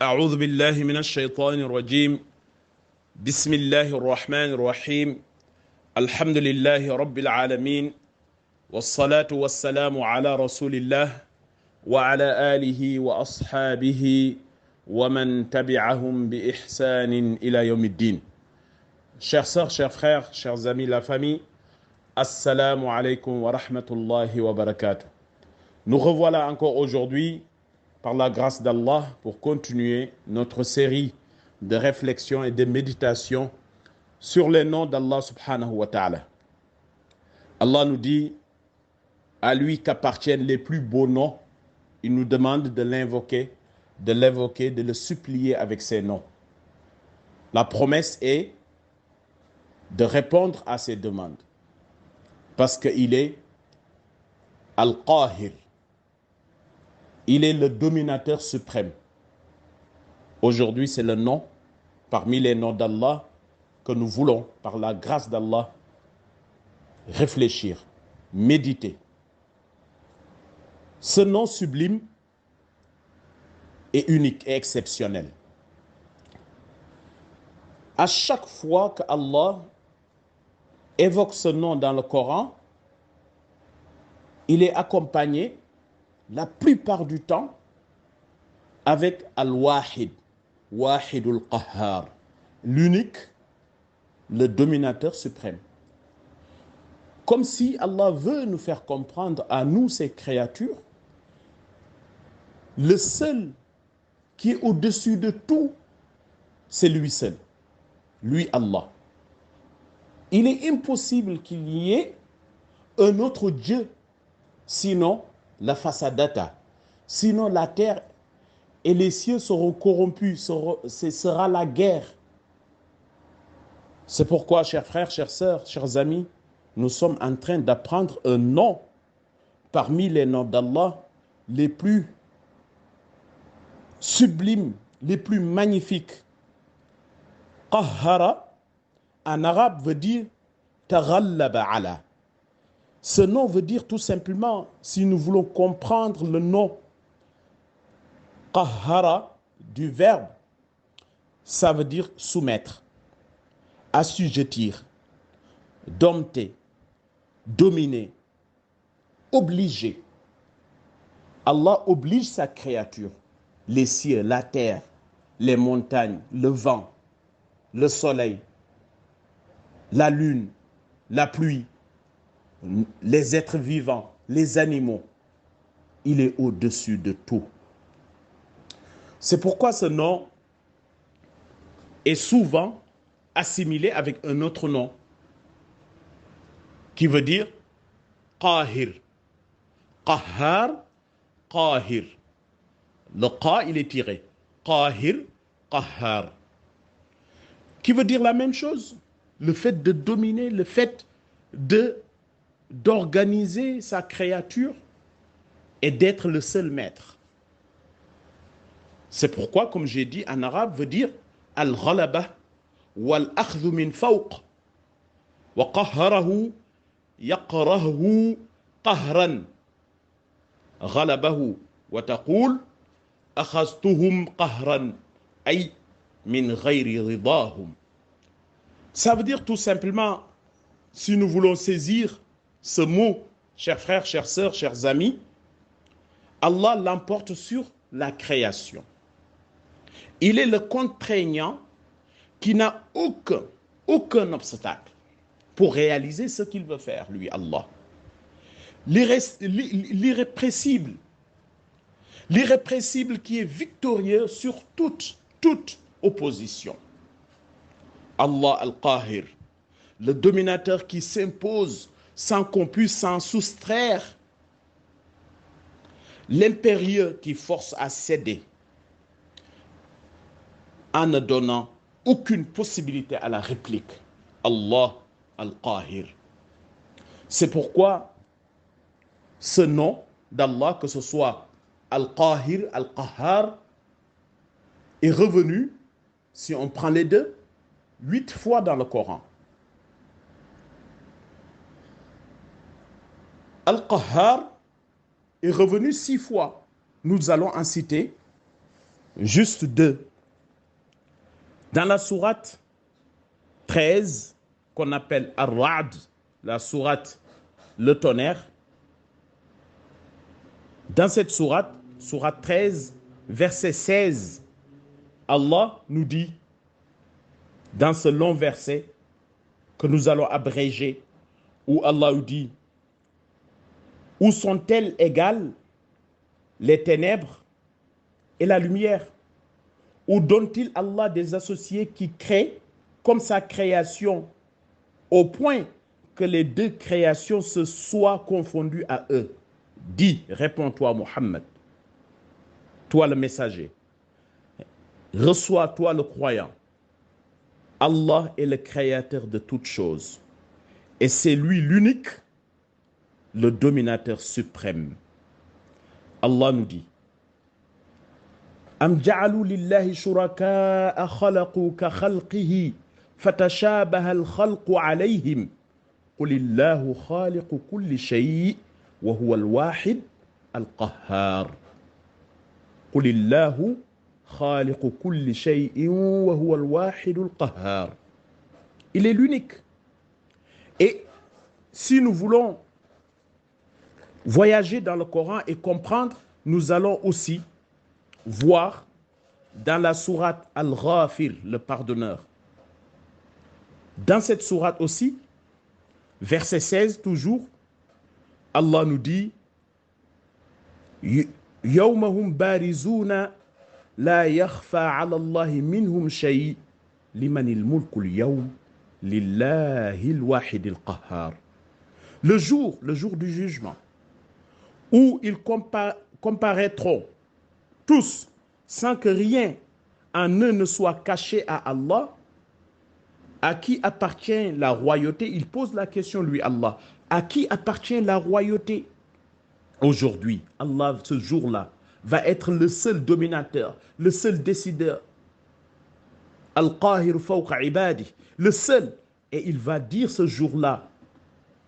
أعوذ بالله من الشيطان الرجيم. بسم الله الرحمن الرحيم. الحمد لله رب العالمين، والصلاة والسلام على رسول الله وعلى آله وأصحابه ومن تبعهم بإحسان إلى يوم الدين. Chères sœurs, chers frères, chers amis, la famille, Assalamu alaikum wa rahmatullahi wa barakatuh. Nous revoilà encore aujourd'hui, par la grâce d'Allah, pour continuer notre série de réflexions et de méditations sur les noms d'Allah subhanahu wa ta'ala. Allah nous dit, à lui qu'appartiennent les plus beaux noms. Il nous demande de l'invoquer, de l'évoquer, de le supplier avec ses noms. La promesse est de répondre à ces demandes, parce qu'il est Al-Qahir. Il est le dominateur suprême. Aujourd'hui, c'est le nom, parmi les noms d'Allah, que nous voulons, par la grâce d'Allah, réfléchir, méditer. Ce nom sublime est unique et exceptionnel. À chaque fois que Allah évoque ce nom dans le Coran, il est accompagné la plupart du temps avec Al-Wahid, Wahidul Qahhar, l'unique, le dominateur suprême. Comme si Allah veut nous faire comprendre à nous, ces créatures, le seul qui est au-dessus de tout, c'est lui seul, lui Allah. Il est impossible qu'il y ait un autre Dieu, sinon la fasadata, sinon la terre et les cieux seront corrompus, ce sera la guerre. C'est pourquoi, chers frères, chères sœurs, chers amis, nous sommes en train d'apprendre un nom parmi les noms d'Allah les plus sublimes, les plus magnifiques. Qahhara, en arabe, veut dire taghallaba ala. Ce nom veut dire tout simplement, si nous voulons comprendre le nom Qahhara du verbe, ça veut dire soumettre, assujettir, dompter, dominer, obliger. Allah oblige sa créature, les cieux, la terre, les montagnes, le vent, le soleil, la lune, la pluie, les êtres vivants, les animaux. Il est au-dessus de tout. C'est pourquoi ce nom est souvent assimilé avec un autre nom qui veut dire Qahir. Qahhar, Qahir. Le Qa, il est tiré. Qahir, Qahhar. Qui veut dire la même chose. Le fait de dominer, le fait d'organiser sa créature et d'être le seul maître. C'est pourquoi, comme j'ai dit, en arabe veut dire al-ghalaba wal-akhdhu min fawq wa qahharahu yaqrahu qahran. Ghalabahu wa taqul akhaztuhum qahran ay min ghayri ridahum. Ça veut dire tout simplement, si nous voulons saisir ce mot, chers frères, chères sœurs, chers amis, Allah l'emporte sur la création. Il est le contraignant qui n'a aucun obstacle pour réaliser ce qu'il veut faire, lui, Allah. L'irrépressible qui est victorieux sur toute opposition. Allah al-Qahir, le dominateur qui s'impose sans qu'on puisse s'en soustraire. L'impérieux qui force à céder en ne donnant aucune possibilité à la réplique. Allah al-Qahir. C'est pourquoi ce nom d'Allah, que ce soit al-Qahir, al-Qahhar, est revenu, si on prend les deux, 8 fois dans le Coran. Al-Qahhar est revenu 6 fois. Nous allons en citer Juste deux. Dans la sourate 13, qu'on appelle Ar-Ra'd, la sourate le tonnerre, dans cette sourate, sourate 13, verset 16, Allah nous dit, dans ce long verset que nous allons abréger, où Allah nous dit, où sont-elles égales les ténèbres et la lumière? Ou donne-t-il Allah des associés qui créent comme sa création au point que les deux créations se soient confondues à eux? Dis, réponds-toi Muhammad, toi le messager, reçois-toi le croyant. Allah est le créateur de toutes choses et c'est lui l'unique, le dominateur suprême. Allah nous dit, Am ja'alu lillahi shuraka'a khalaqu ka khalqihi fatashabaha al-khalqu alayhim qul illahu khaliqu kulli shay' wa huwa al-wahid al-qahhar. Qul illahu khaliqu kulli shay'in wa huwa al-wahid al-qahhar. Il est l'unique. Et si nous voulons voyager dans le Coran et comprendre, nous allons aussi voir dans la sourate Al-Ghafir, le pardonneur. Dans cette sourate aussi, verset 16 toujours, Allah nous dit Yawmahum barizuna la yakhfa ala Allahi minhum shay limanil mulku al-yawm lillahi al-wahid al-qahhar. Le jour du jugement, où ils comparaîtront tous, sans que rien en eux ne soit caché à Allah. À qui appartient la royauté? Il pose la question, lui, Allah. À qui appartient la royauté? Aujourd'hui, Allah, ce jour-là, va être le seul dominateur, le seul décideur. Al-Qahir fawqa ibadi, le seul. Et il va dire ce jour-là,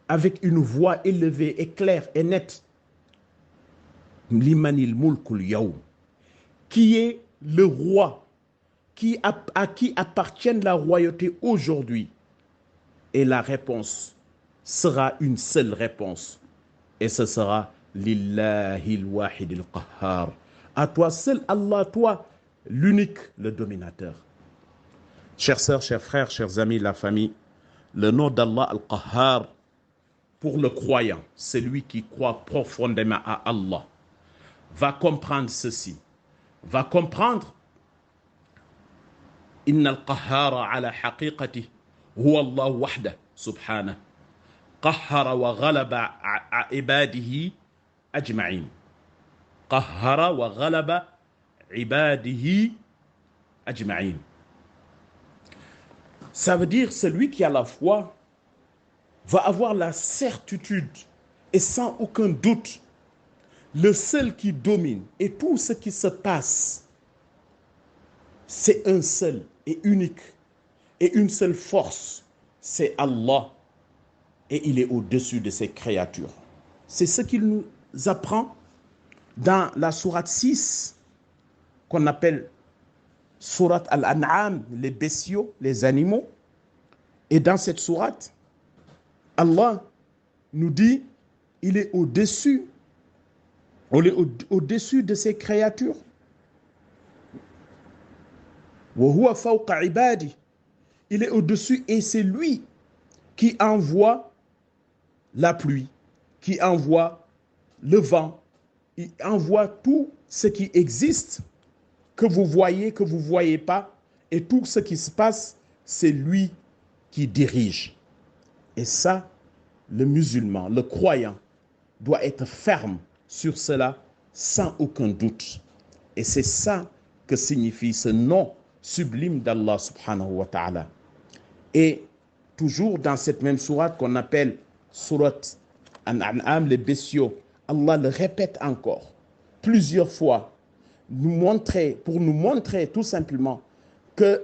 avec une voix élevée et claire et nette, Limanil mulkul yawm, qui est le roi, à qui appartient la royauté aujourd'hui? Et la réponse sera une seule réponse. Et ce sera Lillahi al-wahid al-qahhar. À toi seul, Allah, toi, l'unique, le dominateur. Chères sœurs, chers frères, chers amis, la famille, le nom d'Allah al-Qahhar, pour le croyant, celui qui croit profondément à Allah, va comprendre ceci. Va comprendre Inna al-qahhara ala haqiqati huwa Allah wahda subhanahu qahhara wa ghalaba ibadihi ajma'in. Qahhara wa ghalaba ibadihi ajma'in. Ça veut dire celui qui a la foi va avoir la certitude et sans aucun doute, le seul qui domine et tout ce qui se passe, c'est un seul et unique et une seule force, c'est Allah, et il est au-dessus de ses créatures. C'est ce qu'il nous apprend dans la sourate 6 qu'on appelle sourate Al-An'am, les bestiaux, les animaux. Et dans cette sourate, Allah nous dit, il est au-dessus de ses créatures. وَهُوَ فَوْقَ عِبَادِهِ. Il est au-dessus et c'est lui qui envoie la pluie, qui envoie le vent, il envoie tout ce qui existe, que vous voyez, que vous ne voyez pas, et tout ce qui se passe, c'est lui qui dirige. Et ça, le musulman, le croyant, doit être ferme sur cela sans aucun doute. Et c'est ça que signifie ce nom sublime d'Allah subhanahu wa ta'ala. Et toujours dans cette même sourate qu'on appelle sourate An-An'am, les bestiaux, Allah le répète encore plusieurs fois pour nous montrer tout simplement que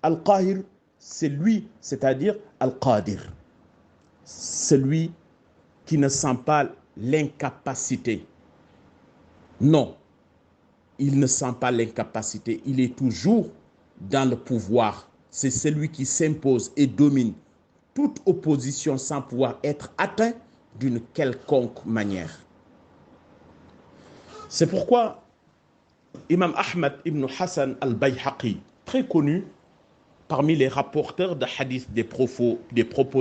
Al-Qahir, c'est lui, c'est-à-dire Al-Qadir, celui qui ne sent pas l'incapacité. Non, il ne sent pas l'incapacité, il est toujours dans le pouvoir. C'est celui qui s'impose et domine toute opposition sans pouvoir être atteint d'une quelconque manière. C'est pourquoi Imam Ahmad ibn Hassan al-Bayhaqi, très connu parmi les rapporteurs de hadith des propos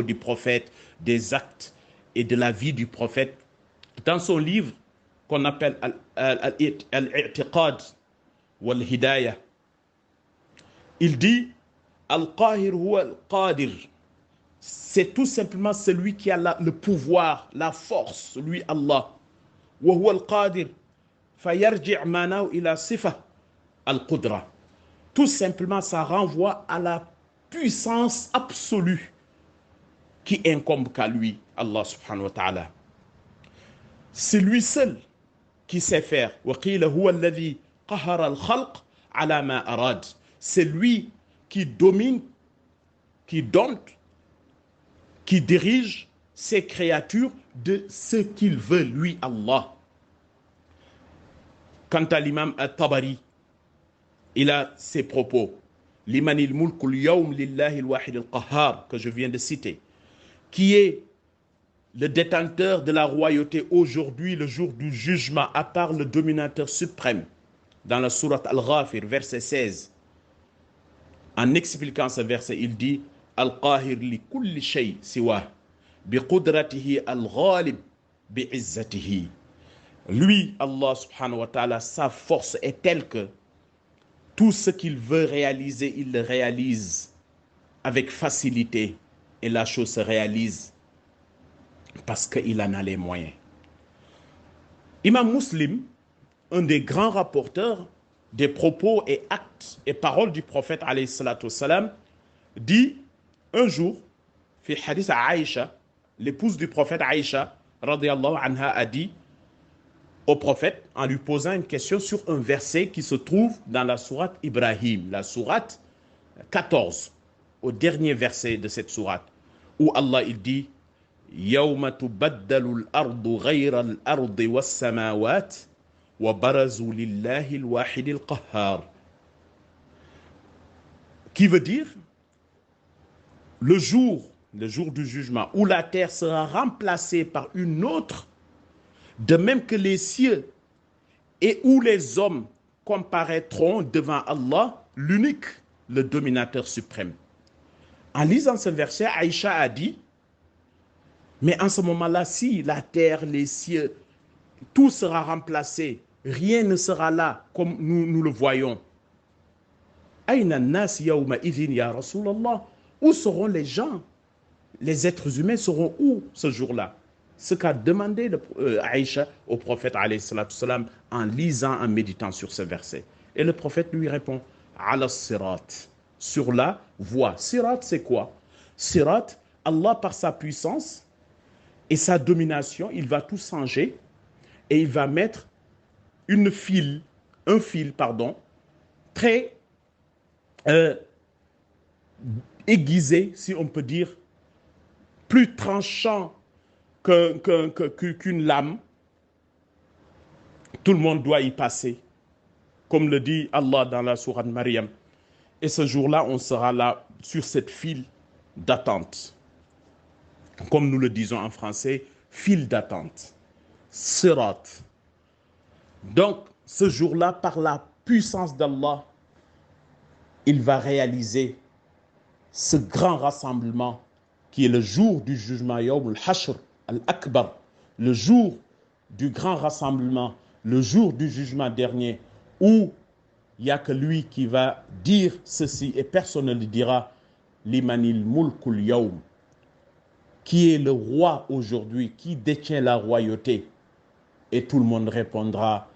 du prophète, des actes et de la vie du prophète, dans son livre qu'on appelle Al-I'tiqad wal-Hidayah, il dit Al-Qahir huwa al-Qadir. C'est tout simplement celui qui a le pouvoir, la force, lui Allah. Wa huwa al-Qadir. Fayarji' manahu ila sifa al-Qudra. Tout simplement, ça renvoie à la puissance absolue qui incombe qu'à lui, Allah subhanahu wa ta'ala. C'est lui seul qui sait faire. C'est lui qui domine, qui donne, qui dirige ses créatures de ce qu'il veut, lui, Allah. Quant à l'imam al-Tabari, il a ses propos. Limanil mulkul yawm lillahi al-wahid al-qahhar, que je viens de citer, qui est le détenteur de la royauté aujourd'hui, le jour du jugement, à part le dominateur suprême. Dans la sourate Al-Ghafir, verset 16, en expliquant ce verset, il dit Al-Qahir li kulli shay siwa bi qudratihi al-ghalib bi izzatihi. Lui, Allah subhanahu wa ta'ala, sa force est telle que tout ce qu'il veut réaliser, il le réalise avec facilité et la chose se réalise parce qu'il en a les moyens. Imam Muslim, un des grands rapporteurs des propos et actes et paroles du prophète alayhi salatu wassalam, dit un jour, fi hadith à Aïcha, l'épouse du prophète Aïcha, radiyallahu anha, a dit au prophète en lui posant une question sur un verset qui se trouve dans la sourate Ibrahim, la sourate 14, au dernier verset de cette sourate, où Allah il dit يَوْمَ تُبَدَّلُ الْأَرْضُ غَيْرَ الْأَرْضِ وَالسَّمَاوَاتِ وَبَرَزُوا لِلَّهِ الْوَاحِدِ الْقَهَّارِ, qui veut dire le jour du jugement où la terre sera remplacée par une autre, de même que les cieux, et où les hommes comparaîtront devant Allah, l'unique, le dominateur suprême. En lisant ce verset, Aïcha a dit, mais en ce moment-là, si la terre, les cieux, tout sera remplacé, rien ne sera là comme nous le voyons. Aïna nas yawma idhin ya Rasulallah. Où seront les gens? Les êtres humains seront où ce jour-là? Ce qu'a demandé Aïcha au prophète alayhi salatu salam en lisant, en méditant sur ce verset. Et le prophète lui répond ala sirat, sur la voie. Sirat, c'est quoi? Sirat, Allah par sa puissance et sa domination, il va tout changer et il va mettre un fil, très aiguisé, si on peut dire, plus tranchant qu'une lame. Tout le monde doit y passer, comme le dit Allah dans la sourate Maryam. Et ce jour-là, on sera là sur cette file d'attente. Comme nous le disons en français, file d'attente. Sirat. Donc, ce jour-là, par la puissance d'Allah, il va réaliser ce grand rassemblement qui est le jour du jugement, Yawm al-Hashr al-Akbar, le jour du grand rassemblement, le jour du jugement dernier, où il n'y a que lui qui va dire ceci et personne ne lui dira Limanil mulkul yawm, qui est le roi aujourd'hui, qui détient la royauté, et tout le monde répondra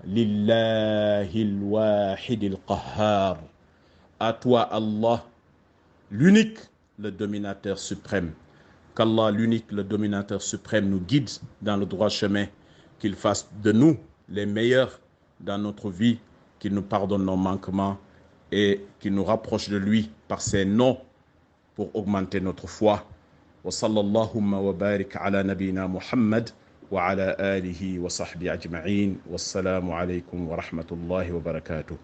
Lillahil wahidil qahhar, à toi Allah, l'unique, le dominateur suprême. Qu'Allah, l'unique, le dominateur suprême, nous guide dans le droit chemin, qu'il fasse de nous les meilleurs dans notre vie, qu'il nous pardonne nos manquements et qu'il nous rapproche de lui par ses noms pour augmenter notre foi. Wa sallallahu wa barik ala nabina Muhammad وعلى آله وصحبه أجمعين والسلام عليكم ورحمة الله وبركاته.